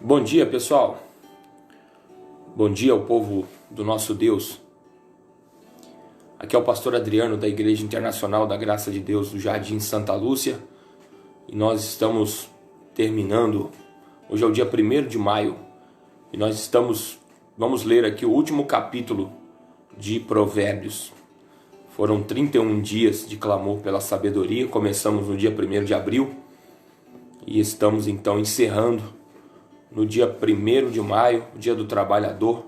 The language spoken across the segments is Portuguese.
Bom dia, pessoal. Bom dia ao povo do nosso Deus. Aqui é o pastor Adriano da Igreja Internacional da Graça de Deus do Jardim Santa Lúcia. E nós estamos terminando, hoje é o dia 1º de maio, e vamos ler aqui o último capítulo de Provérbios. Foram 31 dias de clamor pela sabedoria, começamos no dia 1º de abril e estamos então encerrando no dia 1º de maio, o dia do trabalhador.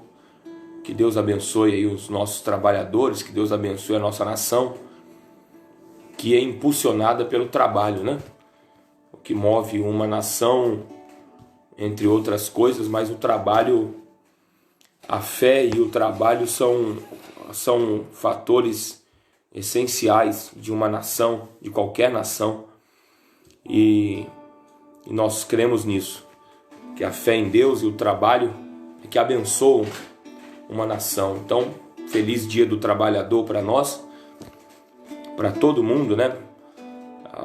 Que Deus abençoe aí os nossos trabalhadores, que Deus abençoe a nossa nação, que é impulsionada pelo trabalho, né? O que move uma nação, entre outras coisas, mas o trabalho, a fé e o trabalho são fatores essenciais de uma nação, de qualquer nação, e nós cremos nisso. Que a fé em Deus e o trabalho é que abençoam uma nação. Então, feliz dia do trabalhador para nós, para todo mundo, né?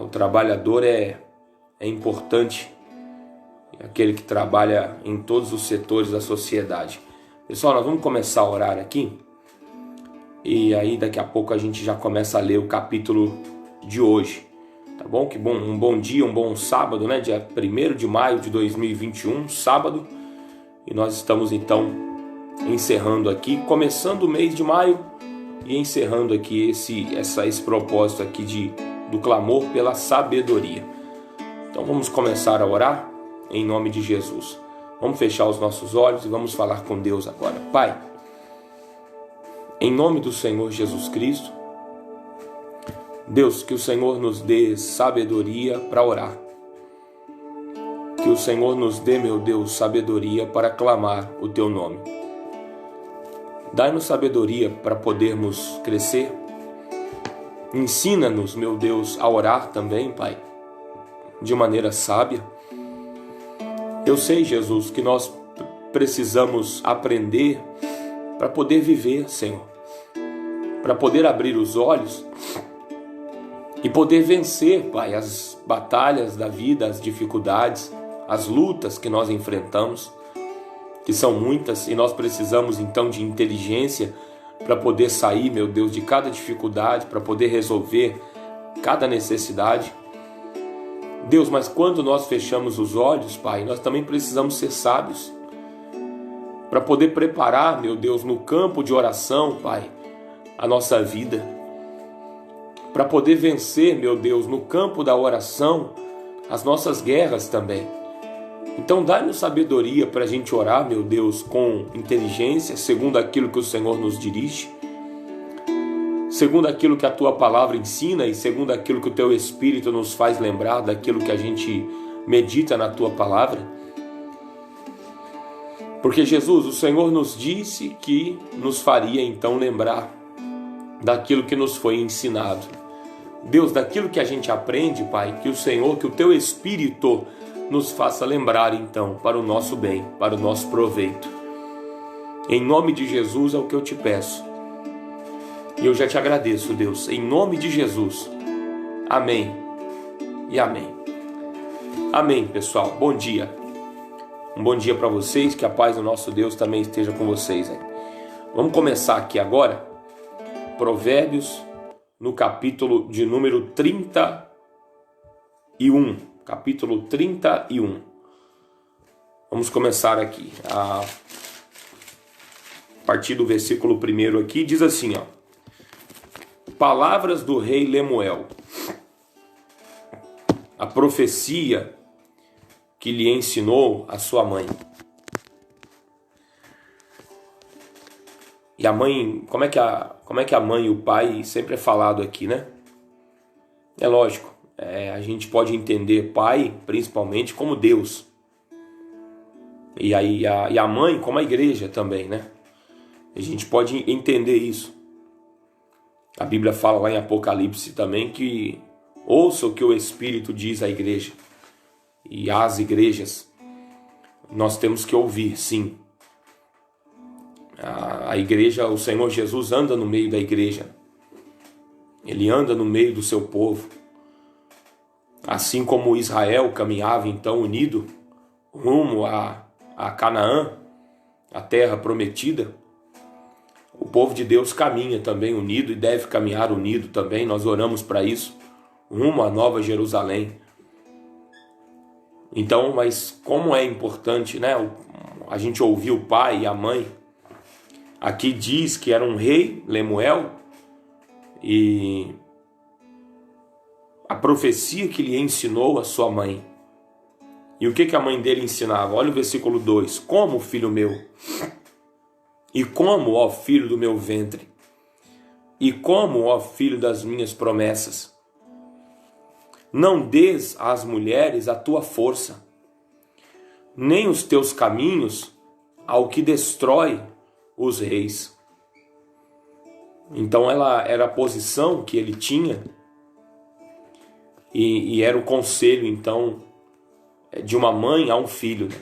O trabalhador é importante, é aquele que trabalha em todos os setores da sociedade. Pessoal, nós vamos começar a orar aqui, e aí daqui a pouco a gente já começa a ler o capítulo de hoje. Tá bom? Que bom, um bom dia, um bom sábado, né? Dia 1º de maio de 2021, sábado. E nós estamos então encerrando aqui, começando o mês de maio e encerrando aqui esse propósito aqui do clamor pela sabedoria. Então vamos começar a orar em nome de Jesus. Vamos fechar os nossos olhos e vamos falar com Deus agora. Pai, em nome do Senhor Jesus Cristo, Deus, que o Senhor nos dê sabedoria para orar. Que o Senhor nos dê, meu Deus, sabedoria para clamar o Teu nome. Dai-nos sabedoria para podermos crescer. Ensina-nos, meu Deus, a orar também, Pai, de maneira sábia. Eu sei, Jesus, que nós precisamos aprender para poder viver, Senhor. Para poder abrir os olhos e poder vencer, Pai, as batalhas da vida, as dificuldades, as lutas que nós enfrentamos, que são muitas, e nós precisamos então de inteligência para poder sair, meu Deus, de cada dificuldade, para poder resolver cada necessidade. Deus, mas quando nós fechamos os olhos, Pai, nós também precisamos ser sábios para poder preparar, meu Deus, no campo de oração, Pai, a nossa vida. Para poder vencer, meu Deus, no campo da oração, as nossas guerras também. Então dá-nos sabedoria para a gente orar, meu Deus, com inteligência, segundo aquilo que o Senhor nos dirige, segundo aquilo que a Tua palavra ensina e segundo aquilo que o Teu Espírito nos faz lembrar daquilo que a gente medita na Tua palavra. Porque Jesus, o Senhor nos disse que nos faria então lembrar daquilo que nos foi ensinado. Deus, daquilo que a gente aprende, Pai, que o Senhor, que o Teu Espírito nos faça lembrar então para o nosso bem, para o nosso proveito. Em nome de Jesus é o que eu te peço. E eu já te agradeço, Deus, em nome de Jesus. Amém e amém. Amém, pessoal. Bom dia. Um bom dia para vocês, que a paz do nosso Deus também esteja com vocês. Vamos começar aqui agora, Provérbios, no capítulo de número 31. Capítulo 31. Vamos começar aqui. A partir do versículo 1º aqui, diz assim, ó. Palavras do rei Lemuel. A profecia que lhe ensinou a sua mãe. E a mãe, como é que a mãe e o pai sempre é falado aqui, né? É lógico, a gente pode entender pai, principalmente, como Deus. E a mãe como a igreja também, né? A gente pode entender isso. A Bíblia fala lá em Apocalipse também que ouça o que o Espírito diz à igreja. E às igrejas, nós temos que ouvir, sim. A igreja, o Senhor Jesus anda no meio da igreja. Ele anda no meio do seu povo. Assim como Israel caminhava então unido rumo a Canaã, a terra prometida, o povo de Deus caminha também unido e deve caminhar unido também. Nós oramos para isso, rumo à Nova Jerusalém. Então, mas como é importante, né? A gente ouvir o pai e a mãe. Aqui diz que era um rei, Lemuel, e a profecia que lhe ensinou a sua mãe. E o que a mãe dele ensinava? Olha o versículo 2. Como, filho meu? E como, ó filho do meu ventre? E como, ó filho das minhas promessas? Não des às mulheres a tua força, nem os teus caminhos ao que destrói os reis. Então ela era a posição que ele tinha e era o conselho então de uma mãe a um filho, né?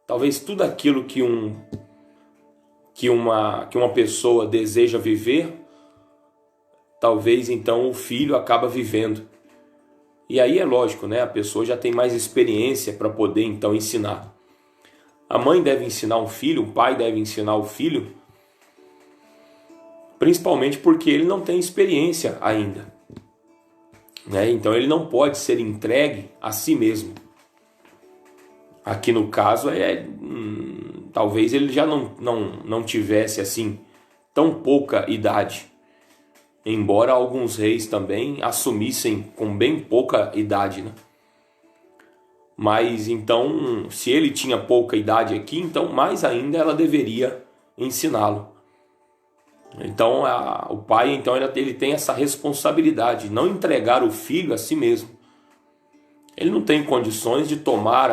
Talvez tudo aquilo que uma pessoa deseja viver, talvez então o filho acaba vivendo. E aí é lógico, né? A pessoa já tem mais experiência para poder então ensinar. A mãe deve ensinar um filho, o pai deve ensinar o filho, principalmente porque ele não tem experiência ainda, né? Então ele não pode ser entregue a si mesmo. Aqui no caso talvez ele já não tivesse assim tão pouca idade, embora alguns reis também assumissem com bem pouca idade, né? Mas então, se ele tinha pouca idade aqui, então mais ainda ela deveria ensiná-lo. Então o pai então ele tem essa responsabilidade de não entregar o filho a si mesmo. Ele não tem condições de tomar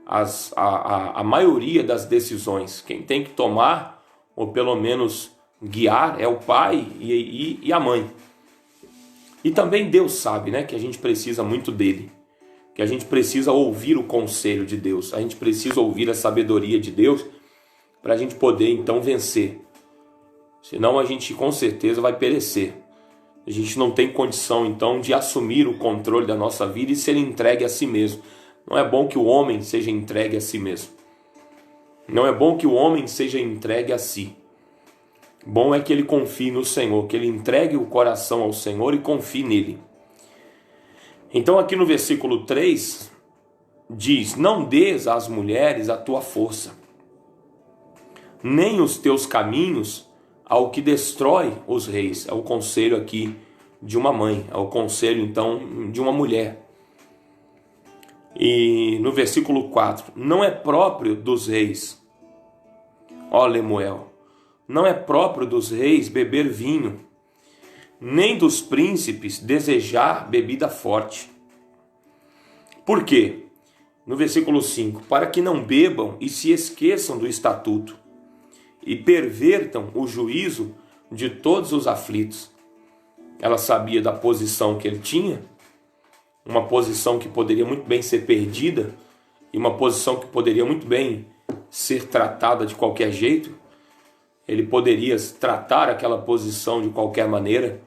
a maioria das decisões. Quem tem que tomar, ou pelo menos guiar, é o pai e a mãe. E também Deus sabe, né, que a gente precisa muito dele, que a gente precisa ouvir o conselho de Deus, a gente precisa ouvir a sabedoria de Deus para a gente poder então vencer. Senão a gente com certeza vai perecer. A gente não tem condição então de assumir o controle da nossa vida e ser entregue a si mesmo. Não é bom que o homem seja entregue a si mesmo. Não é bom que o homem seja entregue a si. Bom é que ele confie no Senhor, que ele entregue o coração ao Senhor e confie nele. Então aqui no versículo 3 diz: não des às mulheres a tua força, nem os teus caminhos ao que destrói os reis. É o conselho aqui de uma mãe, é o conselho então de uma mulher. E no versículo 4, não é próprio dos reis, ó Lemuel, não é próprio dos reis beber vinho, nem dos príncipes desejar bebida forte. Por quê? No versículo 5, para que não bebam e se esqueçam do estatuto, e pervertam o juízo de todos os aflitos. Ela sabia da posição que ele tinha, uma posição que poderia muito bem ser perdida, e uma posição que poderia muito bem ser tratada de qualquer jeito. Ele poderia tratar aquela posição de qualquer maneira.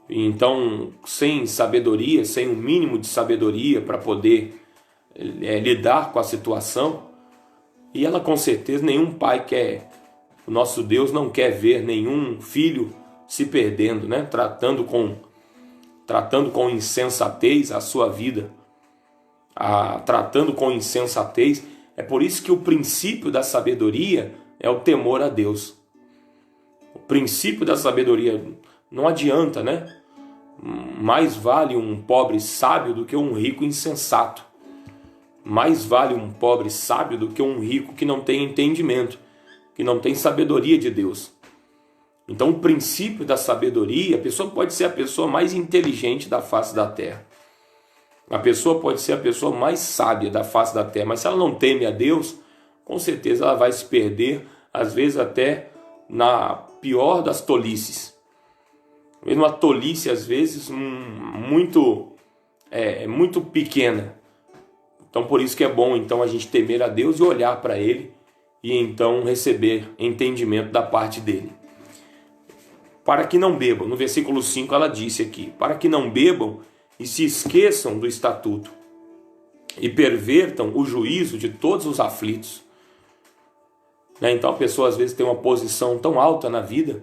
Então, sem sabedoria, sem um mínimo de sabedoria para poder lidar com a situação. E ela com certeza, nenhum pai quer, o nosso Deus não quer ver nenhum filho se perdendo, né? Tratando com insensatez a sua vida, tratando com insensatez. É por isso que o princípio da sabedoria é o temor a Deus. O princípio da sabedoria, não adianta, né? Mais vale um pobre sábio do que um rico insensato. Mais vale um pobre sábio do que um rico que não tem entendimento, que não tem sabedoria de Deus. Então o princípio da sabedoria, a pessoa pode ser a pessoa mais inteligente da face da terra. A pessoa pode ser a pessoa mais sábia da face da terra, mas se ela não teme a Deus, com certeza ela vai se perder, às vezes até na pior das tolices. Mesmo uma tolice, às vezes, muito pequena. Então por isso que é bom então a gente temer a Deus e olhar para Ele e então receber entendimento da parte dele. Para que não bebam, no versículo 5 ela disse aqui, para que não bebam e se esqueçam do estatuto, e pervertam o juízo de todos os aflitos. Né? Então a pessoa às vezes tem uma posição tão alta na vida,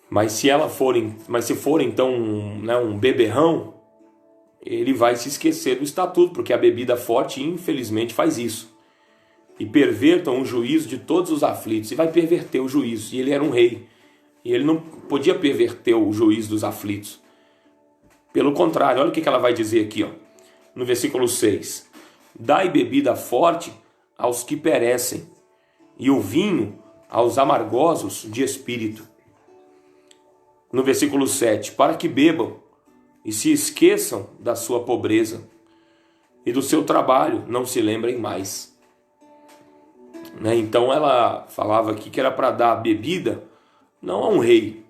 mas se for então um beberrão, ele vai se esquecer do estatuto, porque a bebida forte infelizmente faz isso. E pervertam o juízo de todos os aflitos, e vai perverter o juízo. E ele era um rei, e ele não podia perverter o juízo dos aflitos. Pelo contrário, olha o que ela vai dizer aqui, no versículo 6. Dai bebida forte aos que perecem, e o vinho aos amargosos de espírito. No versículo 7, para que bebam e se esqueçam da sua pobreza, e do seu trabalho não se lembrem mais. Né? Então ela falava aqui que era para dar bebida, não a um rei,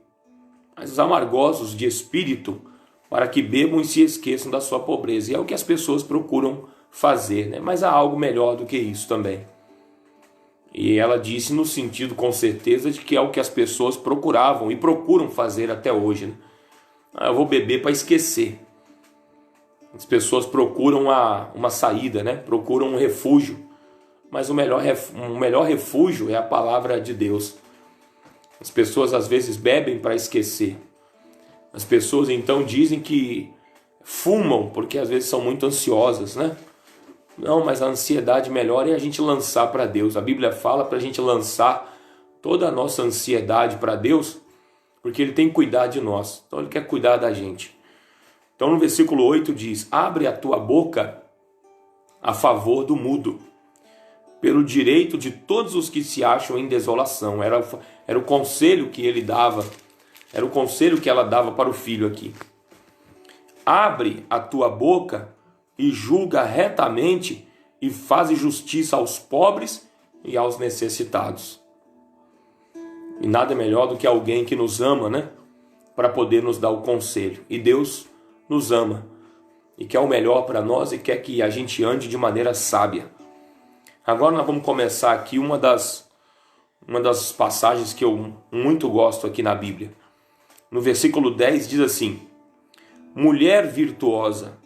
mas aos amargosos de espírito, para que bebam e se esqueçam da sua pobreza. E é o que as pessoas procuram fazer, né? Mas há algo melhor do que isso também. E ela disse no sentido, com certeza, de que é o que as pessoas procuravam e procuram fazer até hoje. Né? Eu vou beber para esquecer. As pessoas procuram uma saída, né? Procuram um refúgio. Mas o melhor refúgio é a palavra de Deus. As pessoas às vezes bebem para esquecer. As pessoas então dizem que fumam porque às vezes são muito ansiosas, né? Não, mas a ansiedade melhor é a gente lançar para Deus. A Bíblia fala para a gente lançar toda a nossa ansiedade para Deus, porque Ele tem que cuidar de nós. Então Ele quer cuidar da gente. Então no versículo 8 diz: abre a tua boca a favor do mudo, pelo direito de todos os que se acham em desolação. Era o conselho que ele dava, era o conselho que ela dava para o filho aqui. Abre a tua boca e julga retamente e faz justiça aos pobres e aos necessitados. E nada melhor do que alguém que nos ama, né? Para poder nos dar o conselho. E Deus nos ama e quer o melhor para nós e quer que a gente ande de maneira sábia. Agora nós vamos começar aqui uma das passagens que eu muito gosto aqui na Bíblia. No versículo 10 diz assim: mulher virtuosa,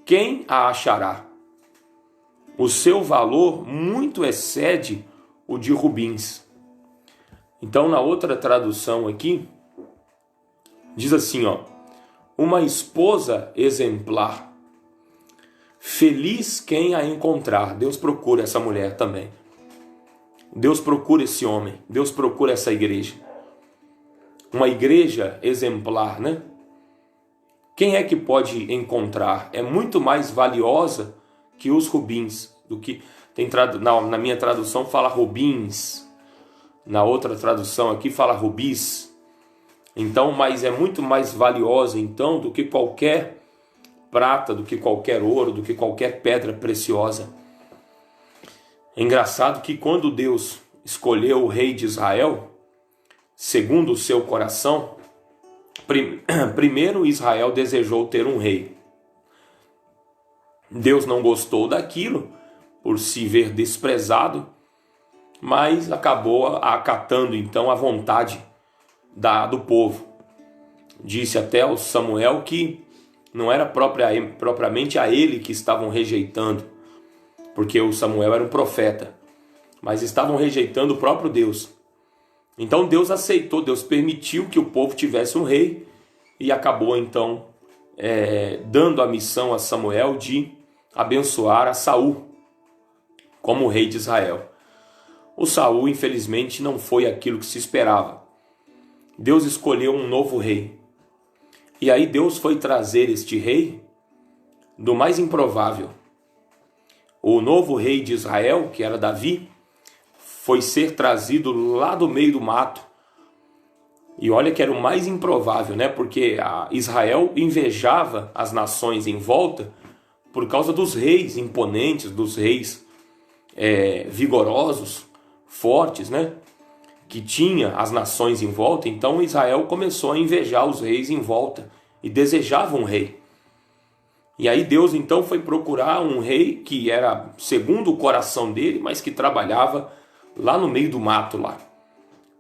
quem a achará? O seu valor muito excede o de rubins. Então, na outra tradução aqui, diz assim, uma esposa exemplar. Feliz quem a encontrar. Deus procura essa mulher também. Deus procura esse homem. Deus procura essa igreja. Uma igreja exemplar, né? Quem é que pode encontrar? É muito mais valiosa que os rubins. Do que na minha tradução fala rubins. Na outra tradução aqui fala rubis. Então, mas é muito mais valiosa então do que qualquer prata, do que qualquer ouro, do que qualquer pedra preciosa. É engraçado que quando Deus escolheu o rei de Israel, segundo o seu coração, primeiro Israel desejou ter um rei. Deus não gostou daquilo, por se ver desprezado, mas acabou acatando então a vontade do povo. Disse até ao Samuel que não era propriamente a ele que estavam rejeitando, porque o Samuel era um profeta, mas estavam rejeitando o próprio Deus. Então Deus aceitou, Deus permitiu que o povo tivesse um rei e acabou então dando a missão a Samuel de abençoar a Saul como rei de Israel. O Saul, infelizmente, não foi aquilo que se esperava. Deus escolheu um novo rei. E aí Deus foi trazer este rei do mais improvável. O novo rei de Israel, que era Davi, foi ser trazido lá do meio do mato. E olha que era o mais improvável, né? Porque Israel invejava as nações em volta por causa dos reis imponentes, dos reis vigorosos, fortes, né? Que tinha as nações em volta. Então Israel começou a invejar os reis em volta e desejava um rei. E aí Deus então foi procurar um rei que era segundo o coração dele, mas que trabalhava lá no meio do mato lá,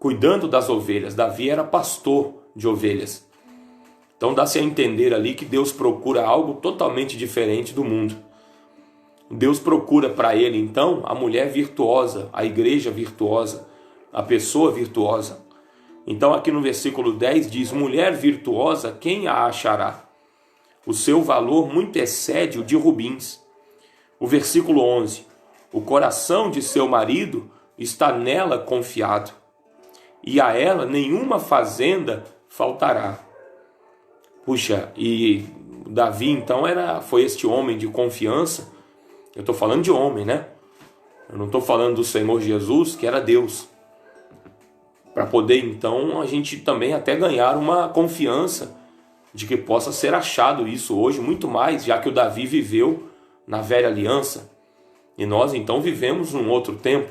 cuidando das ovelhas. Davi era pastor de ovelhas. Então dá-se a entender ali que Deus procura algo totalmente diferente do mundo. Deus procura para ele, então, a mulher virtuosa, a igreja virtuosa, a pessoa virtuosa. Então aqui no versículo 10 diz: mulher virtuosa, quem a achará? O seu valor muito excede o de rubins. O versículo 11: o coração de seu marido está nela confiado, e a ela nenhuma fazenda faltará. Puxa, e Davi então foi este homem de confiança. Eu estou falando de homem, né? Eu não estou falando do Senhor Jesus, que era Deus. Para poder então a gente também até ganhar uma confiança de que possa ser achado isso hoje, muito mais, já que o Davi viveu na velha aliança e nós então vivemos num outro tempo.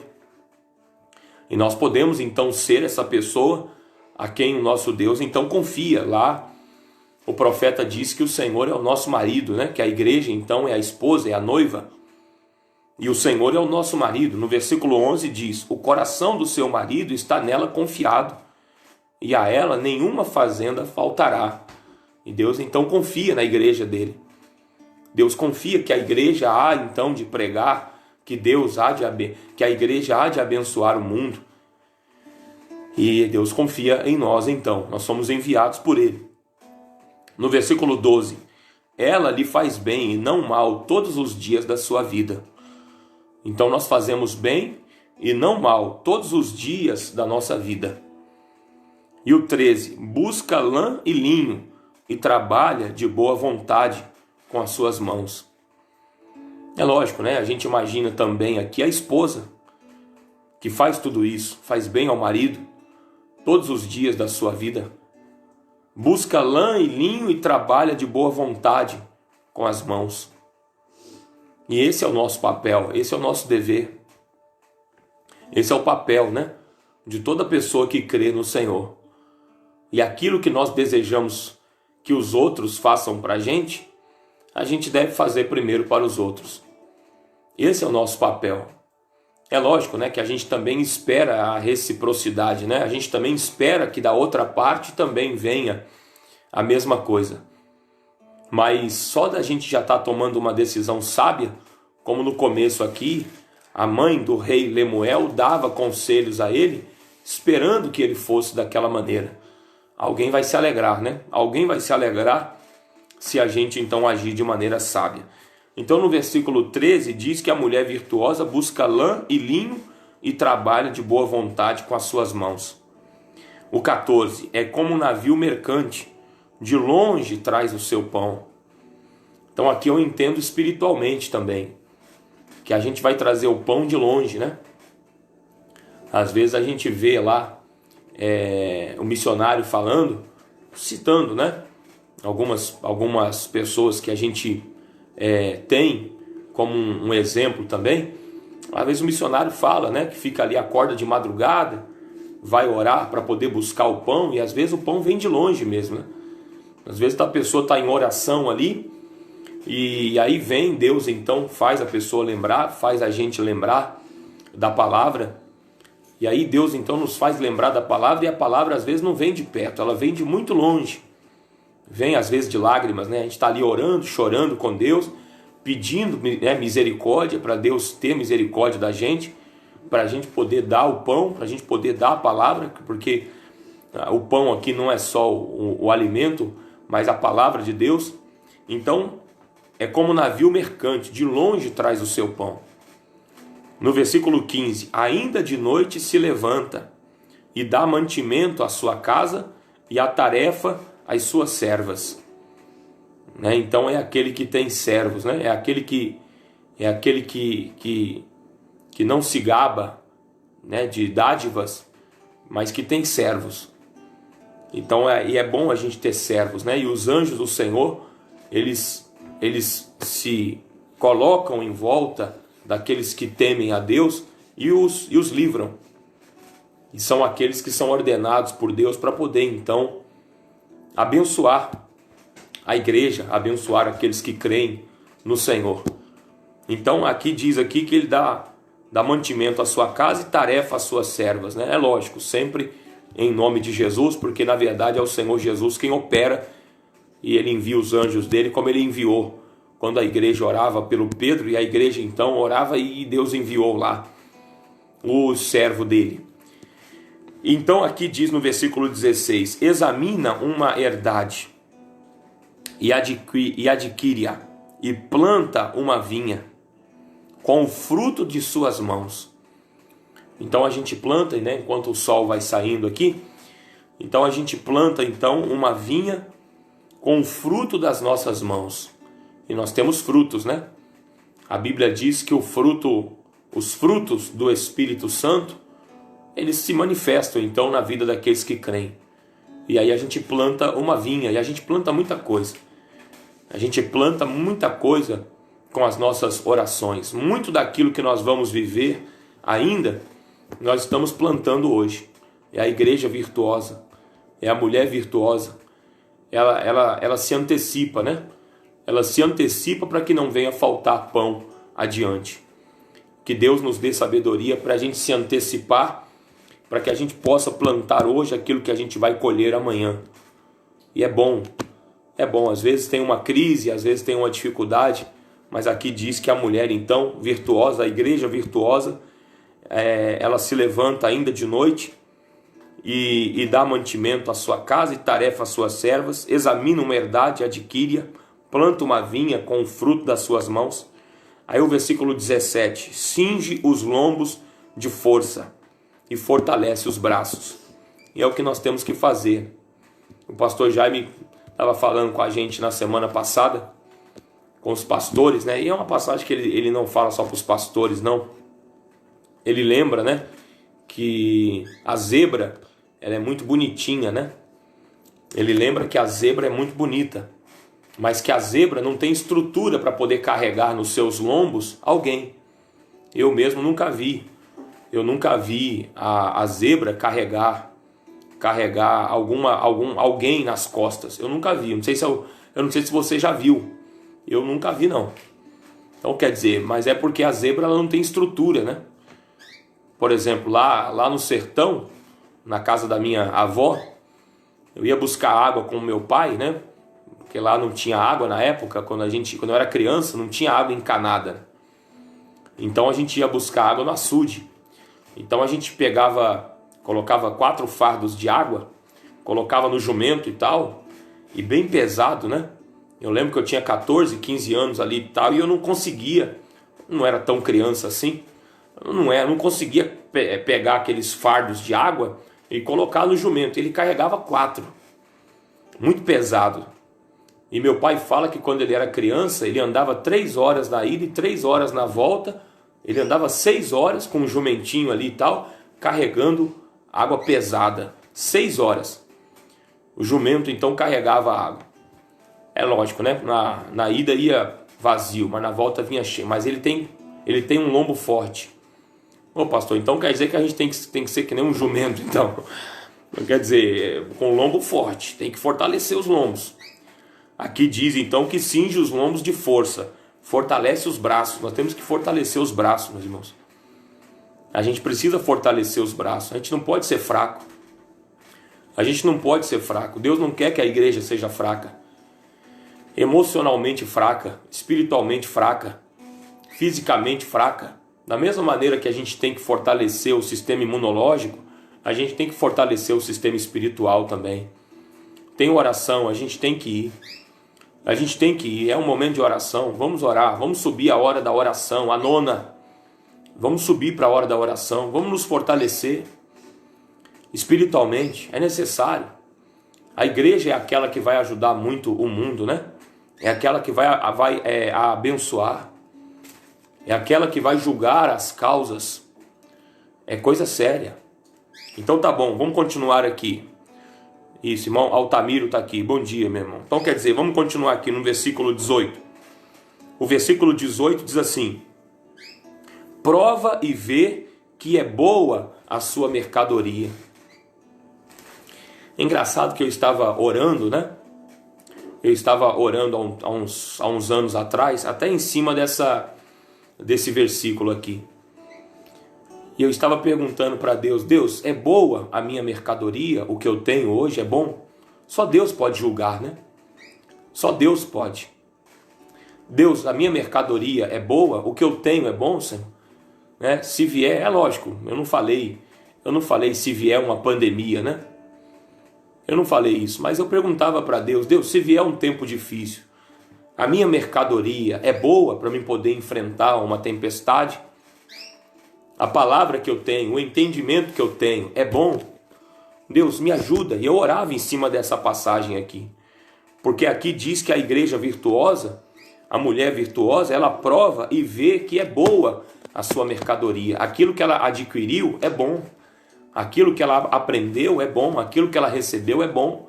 E nós podemos então ser essa pessoa a quem o nosso Deus então confia. Lá o profeta diz que o Senhor é o nosso marido, né? Que a igreja então é a esposa, é a noiva. E o Senhor é o nosso marido. No versículo 11 diz: o coração do seu marido está nela confiado, e a ela nenhuma fazenda faltará. E Deus então confia na igreja dele. Deus confia que a igreja há então de pregar, que que a igreja há de abençoar o mundo. E Deus confia em nós então. Nós somos enviados por ele. No versículo 12: ela lhe faz bem e não mal todos os dias da sua vida. Então nós fazemos bem e não mal todos os dias da nossa vida. E o 13: busca lã e linho e trabalha de boa vontade com as suas mãos. É lógico, né? A gente imagina também aqui a esposa que faz tudo isso, faz bem ao marido todos os dias da sua vida. Busca lã e linho e trabalha de boa vontade com as mãos. E esse é o nosso papel, esse é o nosso dever. Esse é o papel, né, de toda pessoa que crê no Senhor. E aquilo que nós desejamos que os outros façam para a gente deve fazer primeiro para os outros. Esse é o nosso papel. É lógico, né, que a gente também espera a reciprocidade, né? A gente também espera que da outra parte também venha a mesma coisa. Mas só da gente já estar tomando uma decisão sábia, como no começo aqui, a mãe do rei Lemuel dava conselhos a ele, esperando que ele fosse daquela maneira. Alguém vai se alegrar, né? Alguém vai se alegrar se a gente então agir de maneira sábia. Então no versículo 13 diz que a mulher virtuosa busca lã e linho e trabalha de boa vontade com as suas mãos. O 14: é como um navio mercante, de longe traz o seu pão. Então aqui eu entendo espiritualmente também, que a gente vai trazer o pão de longe, né? Às vezes a gente vê lá o missionário falando, citando, né? Algumas pessoas que a gente tem como um exemplo também. Às vezes o missionário fala, né? Que fica ali, acorda de madrugada, vai orar para poder buscar o pão, e às vezes o pão vem de longe mesmo, né? Às vezes a pessoa está em oração ali, e aí vem Deus, então faz a pessoa lembrar, faz a gente lembrar da palavra. E aí Deus então nos faz lembrar da palavra, e a palavra às vezes não vem de perto, ela vem de muito longe. Vem às vezes de lágrimas, né? A gente está ali orando, chorando com Deus, pedindo, né, misericórdia, para Deus ter misericórdia da gente, para a gente poder dar o pão, para a gente poder dar a palavra, porque o pão aqui não é só o alimento, mas a palavra de Deus. Então é como um navio mercante, de longe traz o seu pão. No versículo 15: ainda de noite se levanta e dá mantimento à sua casa e a tarefa às suas servas. Né? Então é aquele que tem servos, né? É aquele que não se gaba, né, de dádivas, mas que tem servos. Então é bom a gente ter servos, né? E os anjos do Senhor, eles se colocam em volta daqueles que temem a Deus e os livram. E são aqueles que são ordenados por Deus para poder então abençoar a igreja, abençoar aqueles que creem no Senhor. Então aqui diz aqui que ele dá mantimento à sua casa e tarefa às suas servas, né? É lógico, sempre em nome de Jesus, porque na verdade é o Senhor Jesus quem opera e ele envia os anjos dele, como ele enviou quando a igreja orava pelo Pedro, e a igreja então orava e Deus enviou lá o servo dele. Então aqui diz no versículo 16: examina uma herdade e adquire-a, e planta uma vinha com o fruto de suas mãos. Então a gente planta, né, enquanto o sol vai saindo aqui, então a gente planta então uma vinha com o fruto das nossas mãos. E nós temos frutos, né? A Bíblia diz que os frutos do Espírito Santo, eles se manifestam então na vida daqueles que creem. E aí a gente planta uma vinha, e a gente planta muita coisa. A gente planta muita coisa com as nossas orações. Muito daquilo que nós vamos viver ainda, nós estamos plantando hoje. É a igreja virtuosa, é a mulher virtuosa. Ela se antecipa, né? Ela se antecipa para que não venha faltar pão adiante. Que Deus nos dê sabedoria para a gente se antecipar, para que a gente possa plantar hoje aquilo que a gente vai colher amanhã. E é bom, às vezes tem uma crise, às vezes tem uma dificuldade, mas aqui diz que a mulher então virtuosa, a igreja virtuosa, ela se levanta ainda de noite e dá mantimento à sua casa e tarefa às suas servas, examina uma herdade, adquire-a, planta uma vinha com o fruto das suas mãos. Aí o versículo 17: cinge os lombos de força e fortalece os braços. E é o que nós temos que fazer. O pastor Jaime estava falando com a gente na semana passada, com os pastores, né? E é uma passagem que ele não fala só para os pastores, não. Ele lembra, né, que a zebra, ela é muito bonitinha, né? Ele lembra que a zebra é muito bonita, mas que a zebra não tem estrutura para poder carregar nos seus lombos alguém. Eu mesmo nunca vi. Eu nunca vi a zebra carregar alguém nas costas. Eu nunca vi. Eu não sei se você já viu. Eu nunca vi, não. Então quer dizer, mas é porque a zebra ela não tem estrutura, né? Por exemplo, lá no sertão, na casa da minha avó, eu ia buscar água com o meu pai, né? Porque lá não tinha água na época, quando eu era criança, não tinha água encanada. Então a gente ia buscar água no açude. Então a gente colocava 4 fardos de água, colocava no jumento e tal, e bem pesado, né? Eu lembro que eu tinha 14, 15 anos ali e tal, e eu não conseguia, não era tão criança assim, não conseguia pegar aqueles fardos de água e colocar no jumento. Ele carregava 4, muito pesado. E meu pai fala que quando ele era criança, ele andava 3 horas na ida e 3 horas na volta. Ele andava 6 horas com um jumentinho ali e tal, carregando água pesada. 6 horas. O jumento então carregava a água. É lógico, né? Na ida ia vazio, mas na volta vinha cheio. Mas ele tem um lombo forte. Ô pastor, então quer dizer que a gente tem que ser que nem um jumento, então. Quer dizer, com lombo forte. Tem que fortalecer os lombos. Aqui diz então que cinge os lombos de força, fortalece os braços. Nós temos que fortalecer os braços, meus irmãos. A gente precisa fortalecer os braços. A gente não pode ser fraco. A gente não pode ser fraco. Deus não quer que a igreja seja fraca. Emocionalmente fraca, espiritualmente fraca, fisicamente fraca. Da mesma maneira que a gente tem que fortalecer o sistema imunológico, a gente tem que fortalecer o sistema espiritual também. Tem oração, a gente tem que ir. A gente tem que ir, é um momento de oração. Vamos orar, vamos subir a hora da oração, a 9ª. Vamos subir para a hora da oração, vamos nos fortalecer espiritualmente, é necessário. A igreja é aquela que vai ajudar muito o mundo, né? É aquela que vai abençoar, é aquela que vai julgar as causas. É coisa séria. Então tá bom, vamos continuar aqui. Isso, irmão Altamiro está aqui. Bom dia, meu irmão. Então quer dizer, vamos continuar aqui no versículo 18. O versículo 18 diz assim: prova e vê que é boa a sua mercadoria. É engraçado que eu estava orando, né? Eu estava orando há uns anos atrás, até em cima desse versículo aqui. E eu estava perguntando para Deus: Deus, é boa a minha mercadoria? O que eu tenho hoje é bom? Só Deus pode julgar, né? Só Deus pode. Deus, a minha mercadoria é boa, o que eu tenho é bom, Senhor? Né? Se vier, é lógico, eu não falei se vier uma pandemia, né? Eu não falei isso, mas eu perguntava para Deus, Deus, se vier um tempo difícil, a minha mercadoria é boa para mim poder enfrentar uma tempestade? A palavra que eu tenho, o entendimento que eu tenho é bom? Deus, me ajuda. E eu orava em cima dessa passagem aqui. Porque aqui diz que a igreja virtuosa, a mulher virtuosa, ela prova e vê que é boa a sua mercadoria. Aquilo que ela adquiriu é bom. Aquilo que ela aprendeu é bom. Aquilo que ela recebeu é bom.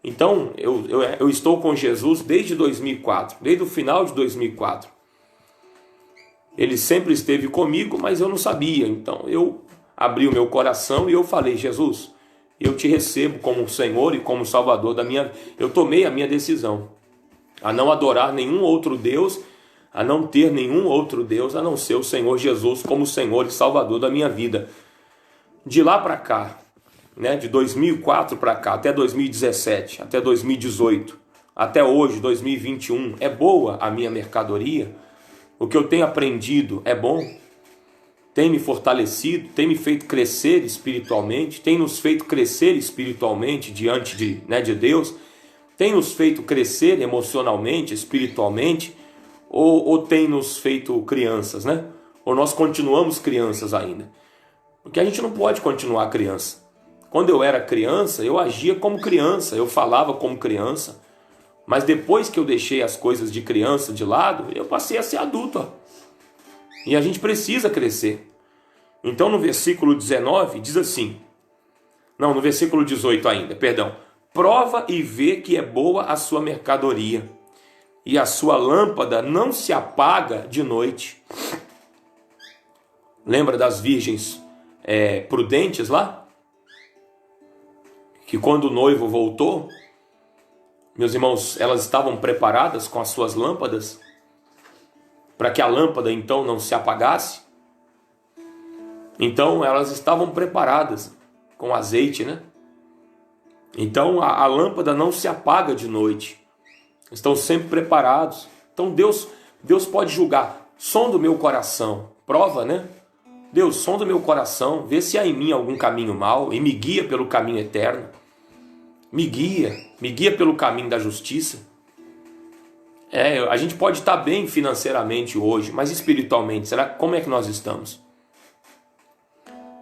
Então, eu estou com Jesus desde 2004, desde o final de 2004. Ele sempre esteve comigo, mas eu não sabia. Então, eu abri o meu coração e eu falei, Jesus, eu te recebo como Senhor e como Salvador da minha vida. Eu tomei a minha decisão a não adorar nenhum outro Deus, a não ter nenhum outro Deus, a não ser o Senhor Jesus como Senhor e Salvador da minha vida. De lá para cá, né, de 2004 para cá, até 2017, até 2018, até hoje, 2021, é boa a minha mercadoria? O que eu tenho aprendido é bom? Tem me fortalecido, tem me feito crescer espiritualmente, tem nos feito crescer espiritualmente diante de Deus, tem nos feito crescer emocionalmente, espiritualmente, ou tem nos feito crianças, né? Ou nós continuamos crianças ainda? Porque a gente não pode continuar criança. Quando eu era criança, eu agia como criança, eu falava como criança, mas depois que eu deixei as coisas de criança de lado, eu passei a ser adulto. E a gente precisa crescer. Então no versículo 19 diz assim, não, no versículo 18 ainda, perdão. Prova e vê que é boa a sua mercadoria, e a sua lâmpada não se apaga de noite. Lembra das virgens prudentes lá? Que quando o noivo voltou, meus irmãos, elas estavam preparadas com as suas lâmpadas, para que a lâmpada então não se apagasse. Então elas estavam preparadas com azeite, né? Então a lâmpada não se apaga de noite. Estão sempre preparados. Então Deus pode julgar. Som do meu coração. Prova, né? Deus, som do meu coração. Vê se há em mim algum caminho mau e me guia pelo caminho eterno. Me guia pelo caminho da justiça. A gente pode estar bem financeiramente hoje, mas espiritualmente, como é que nós estamos?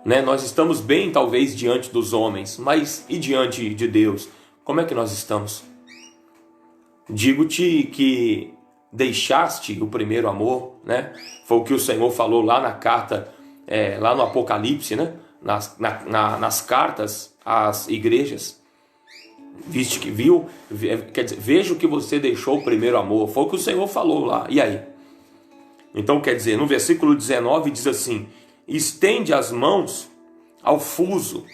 Né? Nós estamos bem talvez diante dos homens, mas e diante de Deus? Como é que nós estamos? Digo-te que deixaste o primeiro amor, né? Foi o que o Senhor falou lá na carta, lá no Apocalipse, né? Nas cartas às igrejas. Vejo que você deixou o primeiro amor. Foi o que o Senhor falou lá. E aí? Então quer dizer, no versículo 19 diz assim, estende as mãos ao fuso,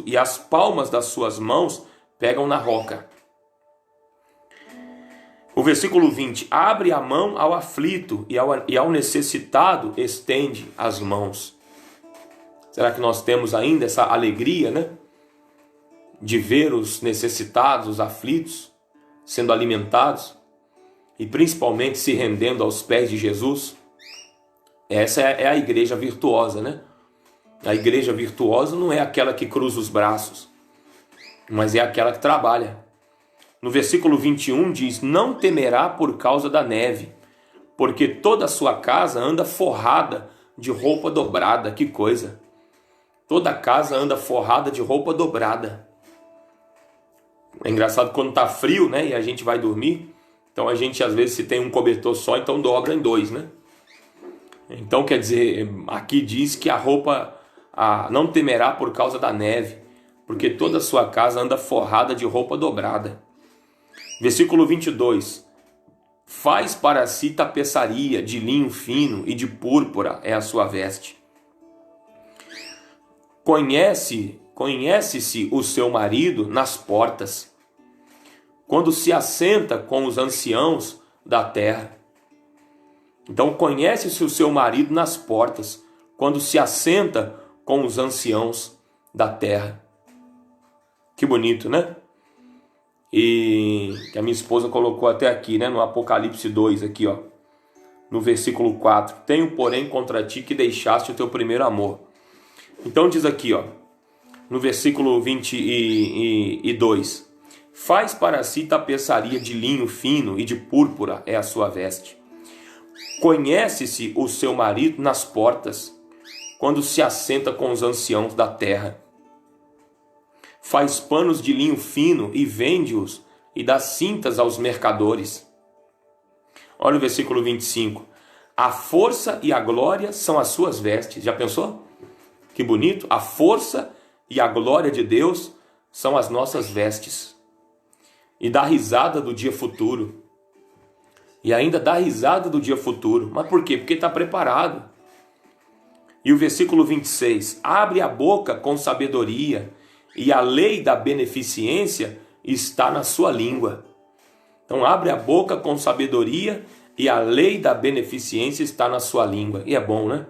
e as palmas das suas mãos pegam na roca. O versículo 20, abre a mão ao aflito e ao necessitado estende as mãos. Será que nós temos ainda essa alegria, né? De ver os necessitados, os aflitos, sendo alimentados e principalmente se rendendo aos pés de Jesus? Essa é a igreja virtuosa, né? A igreja virtuosa não é aquela que cruza os braços, mas é aquela que trabalha. No versículo 21 diz, não temerá por causa da neve, porque toda a sua casa anda forrada de roupa dobrada. Que coisa! Toda a casa anda forrada de roupa dobrada. É engraçado quando tá frio, né? E a gente vai dormir. Então a gente às vezes se tem um cobertor só, então dobra em dois, né? Então quer dizer, aqui diz que a roupa não temerá por causa da neve, porque toda a sua casa anda forrada de roupa dobrada. Versículo 22. Faz para si tapeçaria de linho fino e de púrpura é a sua veste. Conhece-se o seu marido nas portas, quando se assenta com os anciãos da terra. Então conhece-se o seu marido nas portas, quando se assenta com os anciãos da terra. Que bonito, né? e que a minha esposa colocou até aqui, né, no Apocalipse 2, aqui, ó, no versículo 4. Tenho, porém, contra ti que deixaste o teu primeiro amor. Então diz aqui, ó, no versículo 22. Faz para si tapeçaria de linho fino e de púrpura é a sua veste. Conhece-se o seu marido nas portas, quando se assenta com os anciãos da terra. Faz panos de linho fino e vende-os e dá cintas aos mercadores. Olha o versículo 25. A força e a glória são as suas vestes. Já pensou? Que bonito. A força e a glória de Deus são as nossas vestes. E dá risada do dia futuro. E ainda dá risada do dia futuro. Mas por quê? Porque está preparado. E o versículo 26. Abre a boca com sabedoria, e a lei da beneficência está na sua língua. Então abre a boca com sabedoria, e a lei da beneficência está na sua língua. E é bom, né?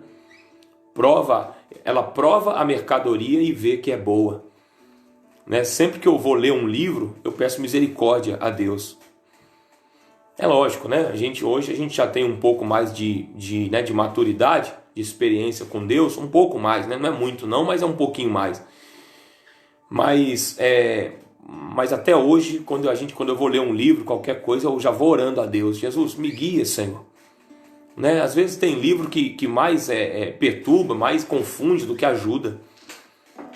Ela prova a mercadoria e vê que é boa. Né? Sempre que eu vou ler um livro, eu peço misericórdia a Deus. É lógico, né? Hoje a gente já tem um pouco mais de maturidade, de experiência com Deus, um pouco mais, né? Não é muito não, mas é um pouquinho mais. Mas até hoje, quando eu vou ler um livro, qualquer coisa, eu já vou orando a Deus. Jesus, me guia, Senhor. Né? Às vezes tem livro que mais perturba, mais confunde do que ajuda.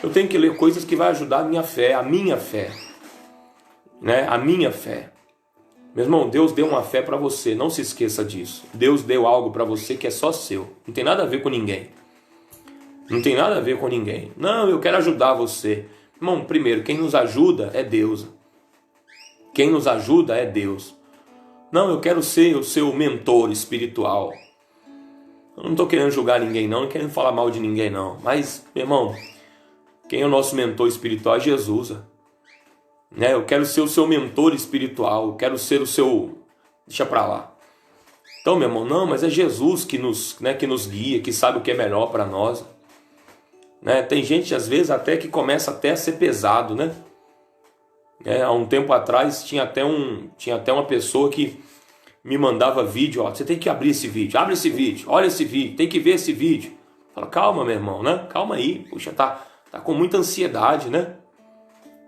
Eu tenho que ler coisas que vão ajudar a minha fé. Né? A minha fé. Meu irmão, Deus deu uma fé para você, não se esqueça disso. Deus deu algo para você que é só seu. Não tem nada a ver com ninguém. Não tem nada a ver com ninguém. Não, eu quero ajudar você. Irmão, primeiro, quem nos ajuda é Deus. Quem nos ajuda é Deus. Não, eu quero ser o seu mentor espiritual. Eu não estou querendo julgar ninguém não querendo falar mal de ninguém não. Mas, meu irmão, quem é o nosso mentor espiritual é Jesus. Né? Eu quero ser o seu mentor espiritual. Eu quero ser o seu... Deixa pra lá. Então, meu irmão, não, mas é Jesus que nos guia, que sabe o que é melhor para nós. Né? Tem gente, às vezes, até que começa até a ser pesado, né? Há um tempo atrás tinha até uma pessoa que me mandava vídeo, ó, você tem que abrir esse vídeo, abre esse vídeo, olha esse vídeo, tem que ver esse vídeo. Fala, calma, meu irmão, né? Calma aí, puxa, tá com muita ansiedade, né?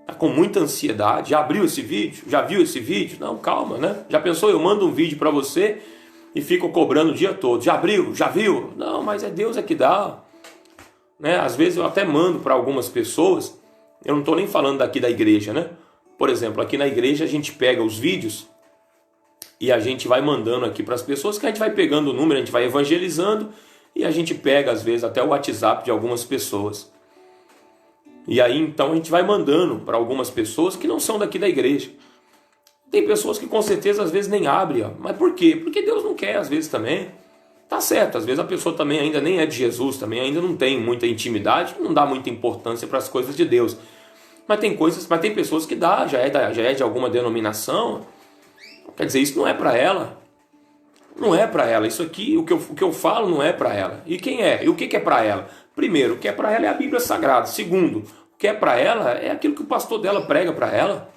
Tá com muita ansiedade. Já abriu esse vídeo? Já viu esse vídeo? Não, calma, né? Já pensou, eu mando um vídeo para você e fico cobrando o dia todo. Já abriu? Já viu? Não, mas é Deus que dá. Né? Às vezes eu até mando para algumas pessoas, eu não estou nem falando daqui da igreja, né? Por exemplo, aqui na igreja a gente pega os vídeos e a gente vai mandando aqui para as pessoas, que a gente vai pegando o número, a gente vai evangelizando e a gente pega às vezes até o WhatsApp de algumas pessoas. E aí então a gente vai mandando para algumas pessoas que não são daqui da igreja. Tem pessoas que com certeza às vezes nem abrem, ó. Mas por quê? Porque Deus não quer às vezes também. Tá certo, às vezes a pessoa também ainda nem é de Jesus, também ainda não tem muita intimidade, não dá muita importância para as coisas de Deus. Mas tem pessoas que dá, já é de alguma denominação. Quer dizer, isso não é para ela. Não é para ela. Isso aqui, o que eu falo não é para ela. E quem é? E o que é para ela? Primeiro, o que é para ela é a Bíblia Sagrada. Segundo, o que é para ela é aquilo que o pastor dela prega para ela.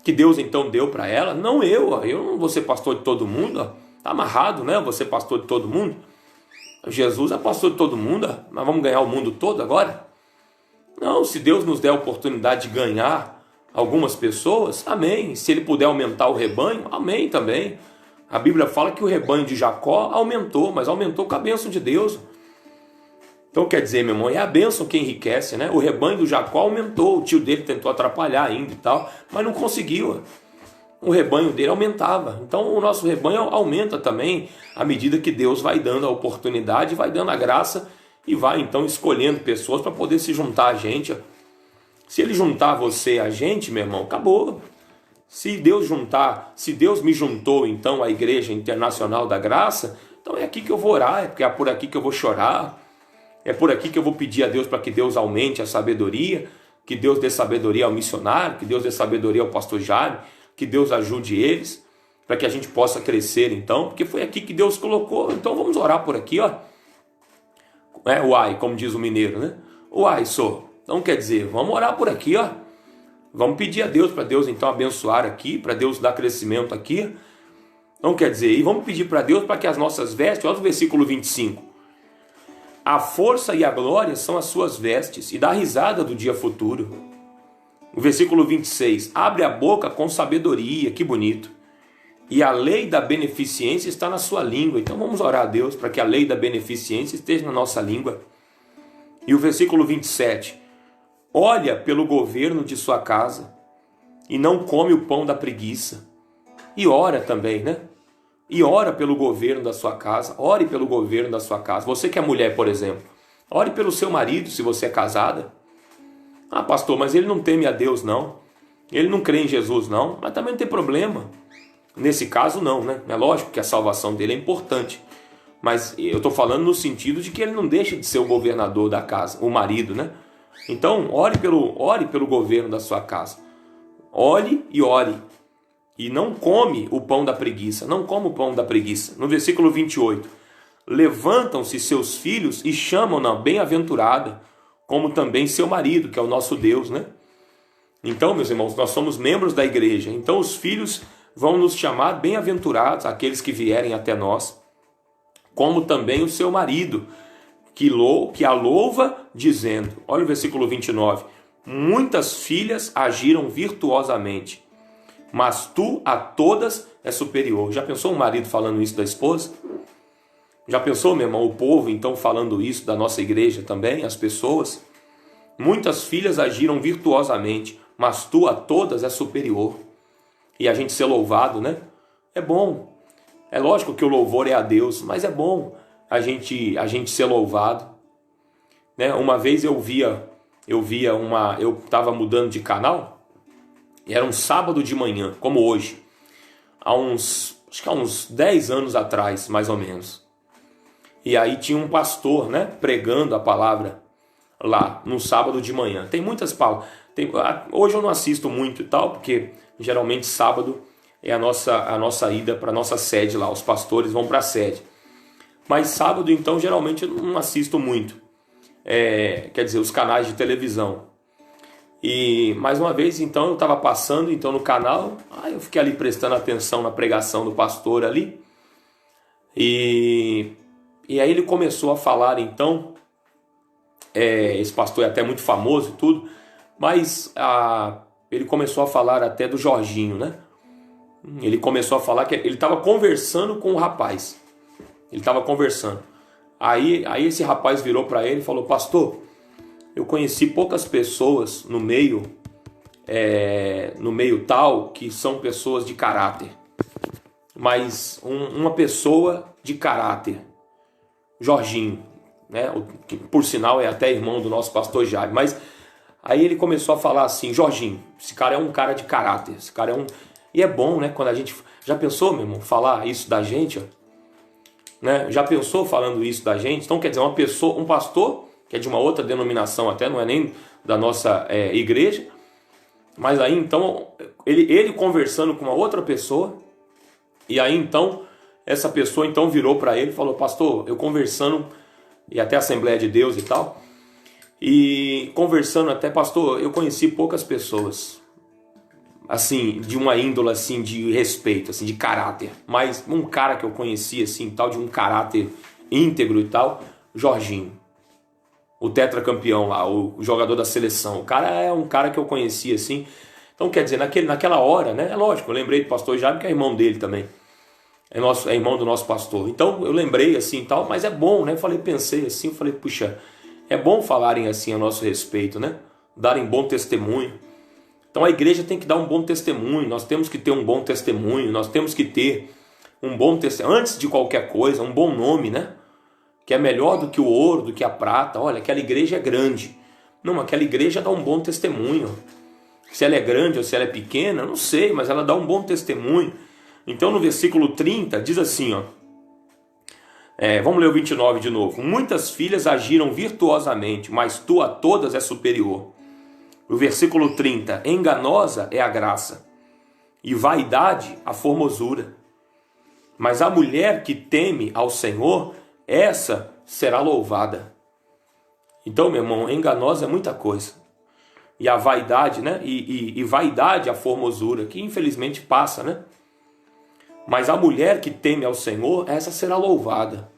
Que Deus então deu para ela. Não eu não vou ser pastor de todo mundo. Está amarrado, né? Eu vou ser pastor de todo mundo. Jesus é pastor de todo mundo. Nós vamos ganhar o mundo todo agora? Não, se Deus nos der a oportunidade de ganhar algumas pessoas, amém. Se Ele puder aumentar o rebanho, amém também. A Bíblia fala que o rebanho de Jacó aumentou, mas aumentou com a bênção de Deus. Então quer dizer, meu irmão, é a bênção que enriquece, né? O rebanho do Jacó aumentou, o tio dele tentou atrapalhar ainda e tal, mas não conseguiu. O rebanho dele aumentava. Então o nosso rebanho aumenta também à medida que Deus vai dando a oportunidade, vai dando a graça e vai então escolhendo pessoas para poder se juntar a gente. Se Ele juntar você a gente, meu irmão, acabou. Se Deus me juntou então à Igreja Internacional da Graça, então é aqui que eu vou orar, é por aqui que eu vou chorar, é por aqui que eu vou pedir a Deus para que Deus aumente a sabedoria, que Deus dê sabedoria ao missionário, que Deus dê sabedoria ao pastor Jaime, que Deus ajude eles, para que a gente possa crescer então, porque foi aqui que Deus colocou. Então vamos orar por aqui, ó. Uai, como diz o mineiro, né? Uai, sou. Então quer dizer, vamos orar por aqui, ó. Vamos pedir a Deus, para Deus então abençoar aqui, para Deus dar crescimento aqui. Então quer dizer, e vamos pedir para Deus para que as nossas vestes, olha o versículo 25. A força e a glória são as suas vestes, e dá risada do dia futuro. O versículo 26, abre a boca com sabedoria, que bonito. E a lei da beneficência está na sua língua. Então vamos orar a Deus para que a lei da beneficência esteja na nossa língua. E o versículo 27, olha pelo governo de sua casa e não come o pão da preguiça. E ora também, né? E ora pelo governo da sua casa. Ore pelo governo da sua casa. Você que é mulher, por exemplo, ore pelo seu marido, se você é casada. Ah, pastor, mas ele não teme a Deus, não. Ele não crê em Jesus, não. Mas também não tem problema. Nesse caso, não, né? É lógico que a salvação dele é importante. Mas eu estou falando no sentido de que ele não deixa de ser o governador da casa, o marido, né? Então, ore pelo governo da sua casa. Ore e ore. E não come o pão da preguiça. Não come o pão da preguiça. No versículo 28. Levantam-se seus filhos e chamam-na bem-aventurada, como também seu marido, que é o nosso Deus, né? Então, meus irmãos, nós somos membros da igreja. Então, os filhos vão nos chamar bem-aventurados, aqueles que vierem até nós, como também o seu marido, que a louva, dizendo, olha o versículo 29, muitas filhas agiram virtuosamente, mas tu a todas é superior. Já pensou um marido falando isso da esposa? Já pensou, meu irmão, o povo então falando isso da nossa igreja também, as pessoas? Muitas filhas agiram virtuosamente, mas tu a todas é superior. E a gente ser louvado, né? É bom. É lógico que o louvor é a Deus, mas é bom a gente ser louvado, né? Uma vez eu estava mudando de canal, e era um sábado de manhã, como hoje, acho que há uns 10 anos atrás, mais ou menos. E aí tinha um pastor, né, pregando a palavra lá, no sábado de manhã. Tem muitas palavras. Hoje eu não assisto muito e tal, porque geralmente sábado é a nossa ida para a nossa sede lá, os pastores vão para a sede. Mas sábado, então, geralmente eu não assisto muito. Quer dizer, os canais de televisão. E mais uma vez, então, eu estava passando então, no canal, eu fiquei ali prestando atenção na pregação do pastor ali. E aí ele começou a falar, então, esse pastor é até muito famoso e tudo, mas ele começou a falar até do Jorginho, né? Ele começou a falar que ele estava conversando com o rapaz. Ele estava conversando. Aí esse rapaz virou para ele e falou, pastor, eu conheci poucas pessoas no meio tal que são pessoas de caráter. Mas uma pessoa de caráter, Jorginho, né? Que por sinal é até irmão do nosso pastor Jaime. Mas aí ele começou a falar assim, Jorginho, esse cara é um cara de caráter, esse cara é um... E é bom, né, quando a gente... Já pensou, meu irmão, falar isso da gente, ó? Né? Já pensou falando isso da gente? Então, quer dizer, uma pessoa, um pastor, que é de uma outra denominação até, não é nem da nossa igreja, mas aí, então, ele conversando com uma outra pessoa, e aí, então, essa pessoa, então, virou para ele e falou, pastor, eu conversando, e até Assembleia de Deus e tal, e conversando até, pastor, eu conheci poucas pessoas, assim, de uma índole, assim, de respeito, assim, de caráter. Mas um cara que eu conheci, assim, tal, de um caráter íntegro e tal, Jorginho. O tetracampeão lá, o jogador da seleção. O cara é um cara que eu conheci, assim. Então, quer dizer, naquela hora, né, é lógico, eu lembrei do pastor Jaime, que é irmão dele também. É irmão do nosso pastor. Então, eu lembrei, assim, tal, mas é bom, né? Pensei assim, puxa, é bom falarem assim a nosso respeito, né? Darem bom testemunho. Então a igreja tem que dar um bom testemunho, nós temos que ter um bom testemunho, nós temos que ter um bom testemunho, antes de qualquer coisa, um bom nome, né? Que é melhor do que o ouro, do que a prata. Olha, aquela igreja é grande. Não, aquela igreja dá um bom testemunho. Se ela é grande ou se ela é pequena, não sei, mas ela dá um bom testemunho. Então no versículo 30 diz assim, ó. Vamos ler o 29 de novo. Muitas filhas agiram virtuosamente, mas tu a todas é superior. O versículo 30, enganosa é a graça, e vaidade a formosura. Mas a mulher que teme ao Senhor, essa será louvada. Então, meu irmão, enganosa é muita coisa. e a vaidade, né? E vaidade a formosura, que infelizmente passa, né? Mas a mulher que teme ao Senhor, essa será louvada.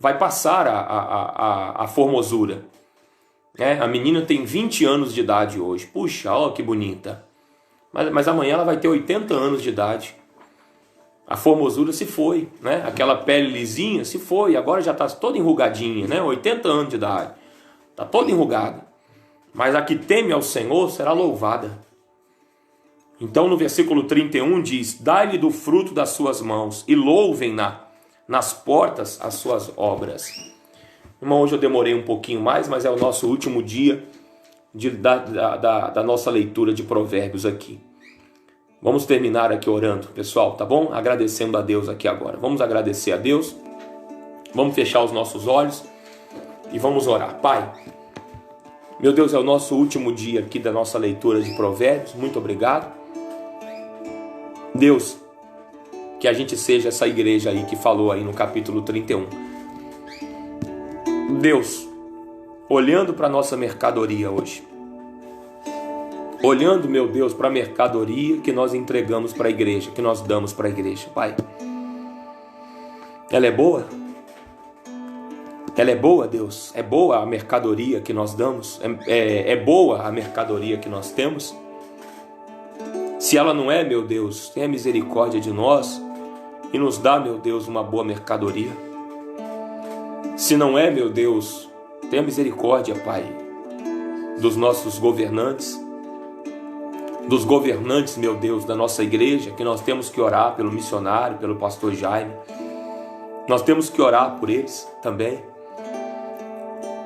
Vai passar a formosura. A menina tem 20 anos de idade hoje. Puxa, olha que bonita. Mas amanhã ela vai ter 80 anos de idade. A formosura se foi, né? Aquela pele lisinha se foi. Agora já está toda enrugadinha, né? 80 anos de idade. Está toda enrugada. Mas a que teme ao Senhor será louvada. Então no versículo 31 diz: dai-lhe do fruto das suas mãos e louvem-na nas portas as suas obras. Irmão, hoje eu demorei um pouquinho mais, mas é o nosso último dia da nossa leitura de Provérbios aqui. Vamos terminar aqui orando, pessoal, tá bom? Agradecendo a Deus aqui agora. Vamos agradecer a Deus. Vamos fechar os nossos olhos e vamos orar. Pai, meu Deus, é o nosso último dia aqui da nossa leitura de Provérbios. Muito obrigado. Deus, que a gente seja essa igreja aí que falou aí no capítulo 31. Deus, olhando para a nossa mercadoria hoje, olhando, meu Deus, para a mercadoria que nós entregamos para a igreja, que nós damos para a igreja, Pai, ela é boa? Ela é boa, Deus? É boa a mercadoria que nós damos? É boa a mercadoria que nós temos? Se ela não é, meu Deus, tenha misericórdia de nós e nos dá, meu Deus, uma boa mercadoria. Se não é, meu Deus, tenha misericórdia, Pai, dos nossos governantes, meu Deus, da nossa igreja, que nós temos que orar pelo missionário, pelo pastor Jaime. Nós temos que orar por eles também.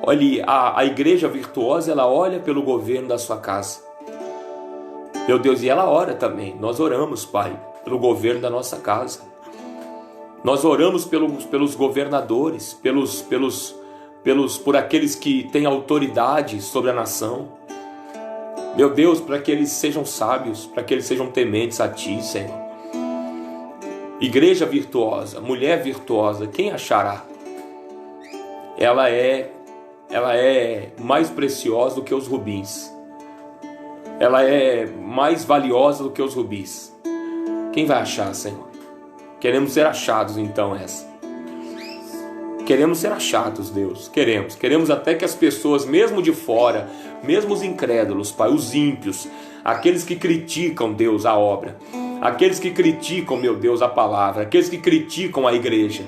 Olhe, a igreja virtuosa, ela olha pelo governo da sua casa. Meu Deus, e ela ora também. Nós oramos, Pai, pelo governo da nossa casa. Nós oramos pelos governadores, por aqueles que têm autoridade sobre a nação. Meu Deus, para que eles sejam sábios, para que eles sejam tementes a Ti, Senhor. Igreja virtuosa, mulher virtuosa, quem achará? Ela é mais preciosa do que os rubins. Ela é mais valiosa do que os rubis. Quem vai achar, Senhor? Queremos ser achados, então, Queremos ser achados, Deus. Queremos até que as pessoas, mesmo de fora, mesmo os incrédulos, Pai, os ímpios, aqueles que criticam, Deus, a obra, aqueles que criticam, meu Deus, a palavra, aqueles que criticam a igreja,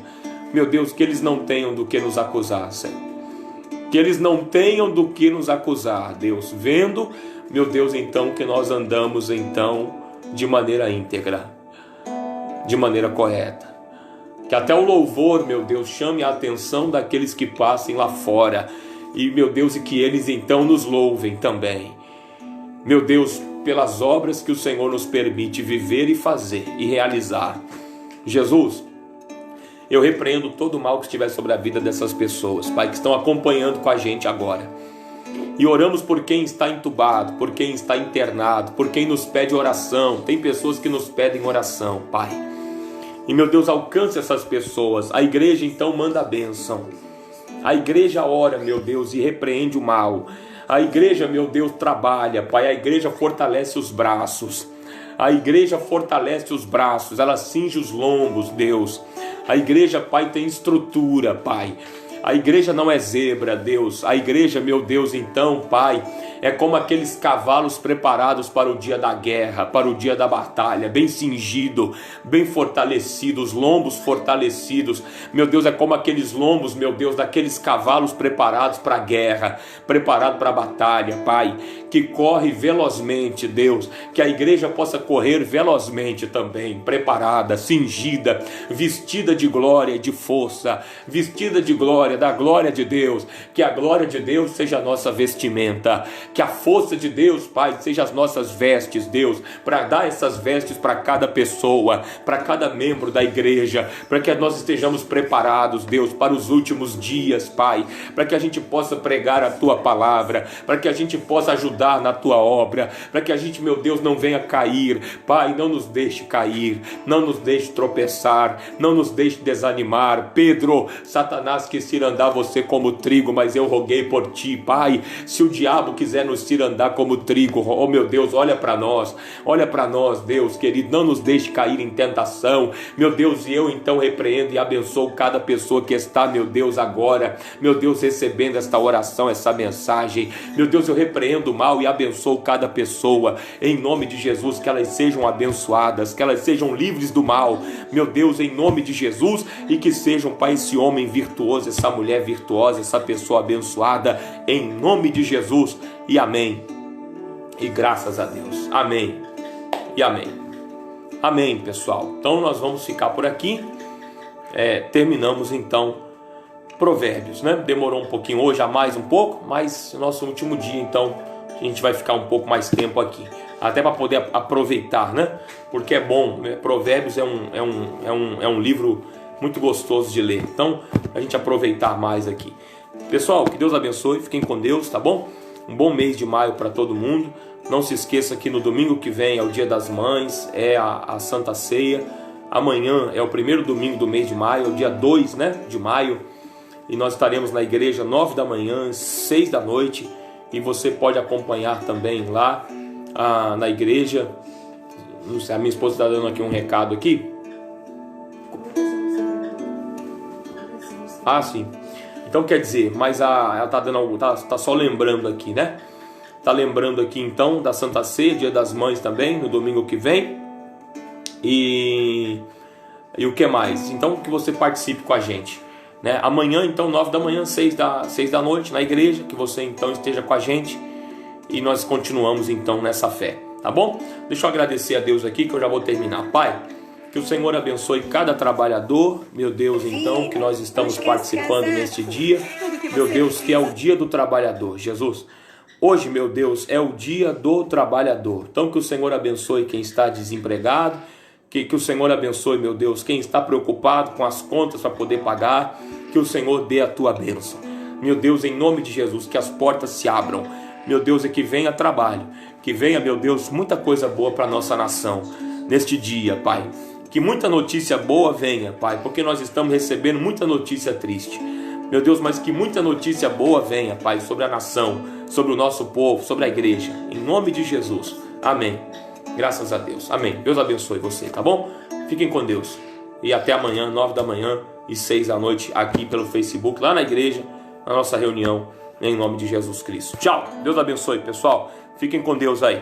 meu Deus, que eles não tenham do que nos acusar, Senhor. Que eles não tenham do que nos acusar, Deus, vendo, meu Deus, então, que nós andamos, então, de maneira íntegra, de maneira correta. Que até o louvor, meu Deus, chame a atenção daqueles que passem lá fora. E, meu Deus, e que eles então nos louvem também. Meu Deus, pelas obras que o Senhor nos permite viver e fazer e realizar. Jesus, eu repreendo todo o mal que estiver sobre a vida dessas pessoas, Pai, que estão acompanhando com a gente agora. E oramos por quem está entubado, por quem está internado, por quem nos pede oração. Tem pessoas que nos pedem oração, Pai. E, meu Deus, alcance essas pessoas. A igreja, então, manda a bênção. A igreja ora, meu Deus, e repreende o mal. A igreja, meu Deus, trabalha, Pai. A igreja fortalece os braços. A igreja fortalece os braços. Ela cinge os lombos, Deus. A igreja, Pai, tem estrutura, Pai. A igreja não é zebra, Deus. A igreja, meu Deus, então, Pai, é como aqueles cavalos preparados para o dia da guerra, para o dia da batalha, bem cingido, bem fortalecido, os lombos fortalecidos. Meu Deus, é como aqueles lombos, meu Deus, daqueles cavalos preparados para a guerra, preparados para a batalha, Pai, que corre velozmente, Deus, que a igreja possa correr velozmente também, preparada, cingida, vestida de glória e de força, vestida de glória, da glória de Deus, que a glória de Deus seja a nossa vestimenta, Que a força de Deus, Pai, seja as nossas vestes, Deus, para dar essas vestes para cada pessoa, para cada membro da igreja, para que nós estejamos preparados, Deus, para os últimos dias, Pai, para que a gente possa pregar a Tua palavra, para que a gente possa ajudar na Tua obra, para que a gente, meu Deus, não venha cair. Pai, não nos deixe cair, não nos deixe tropeçar, não nos deixe desanimar. Pedro, Satanás quis cirandar você como trigo, mas eu roguei por ti, Pai. Se o diabo quiser nos cirandar como trigo, oh meu Deus, olha para nós, Deus querido, não nos deixe cair em tentação, meu Deus, e eu então repreendo e abençoo cada pessoa que está, meu Deus, agora, meu Deus, recebendo esta oração, essa mensagem, meu Deus, eu repreendo o mal e abençoo cada pessoa, em nome de Jesus, que elas sejam abençoadas, que elas sejam livres do mal, meu Deus, em nome de Jesus, e que sejam, Pai, esse homem virtuoso, essa mulher virtuosa, essa pessoa abençoada, em nome de Jesus, e amém, e graças a Deus, amém, e amém, amém, pessoal. Então nós vamos ficar por aqui, terminamos então Provérbios, né? Demorou um pouquinho hoje, a mais um pouco, mas nosso último dia, então a gente vai ficar um pouco mais tempo aqui, até para poder aproveitar, né? Porque é bom, né? Provérbios é um livro muito gostoso de ler, então a gente aproveitar mais aqui. Pessoal, que Deus abençoe, fiquem com Deus, tá bom? Um bom mês de maio para todo mundo. Não se esqueça que no domingo que vem é o Dia das Mães, é a Santa Ceia. Amanhã é o primeiro domingo do mês de maio, é o dia 2, né, de maio. E nós estaremos na igreja 9 da manhã, 6 da noite. E você pode acompanhar também lá na igreja. Não sei, a minha esposa está dando aqui um recado aqui. Ah, sim. Então quer dizer, mas ela tá só lembrando aqui, né? Tá lembrando aqui então da Santa Ceia, Dia das Mães também, no domingo que vem. E o que mais? Então que você participe com a gente, né? Amanhã então 9 da manhã, 6 da noite na igreja, que você então esteja com a gente. E nós continuamos então nessa fé, tá bom? Deixa eu agradecer a Deus aqui que eu já vou terminar. Pai, que o Senhor abençoe cada trabalhador, meu Deus, então, que nós estamos participando neste dia, meu Deus, que é o dia do trabalhador, Jesus. Hoje, meu Deus, é o dia do trabalhador. Então, que o Senhor abençoe quem está desempregado, que o Senhor abençoe, meu Deus, quem está preocupado com as contas para poder pagar, que o Senhor dê a tua bênção. Meu Deus, em nome de Jesus, que as portas se abram. Meu Deus, e que venha trabalho, que venha, meu Deus, muita coisa boa para a nossa nação neste dia, Pai. Que muita notícia boa venha, Pai, porque nós estamos recebendo muita notícia triste. Meu Deus, mas que muita notícia boa venha, Pai, sobre a nação, sobre o nosso povo, sobre a igreja. Em nome de Jesus. Amém. Graças a Deus. Amém. Deus abençoe você, tá bom? Fiquem com Deus. E até amanhã, 9 da manhã e 6 da noite, aqui pelo Facebook, lá na igreja, na nossa reunião, em nome de Jesus Cristo. Tchau. Deus abençoe, pessoal. Fiquem com Deus aí.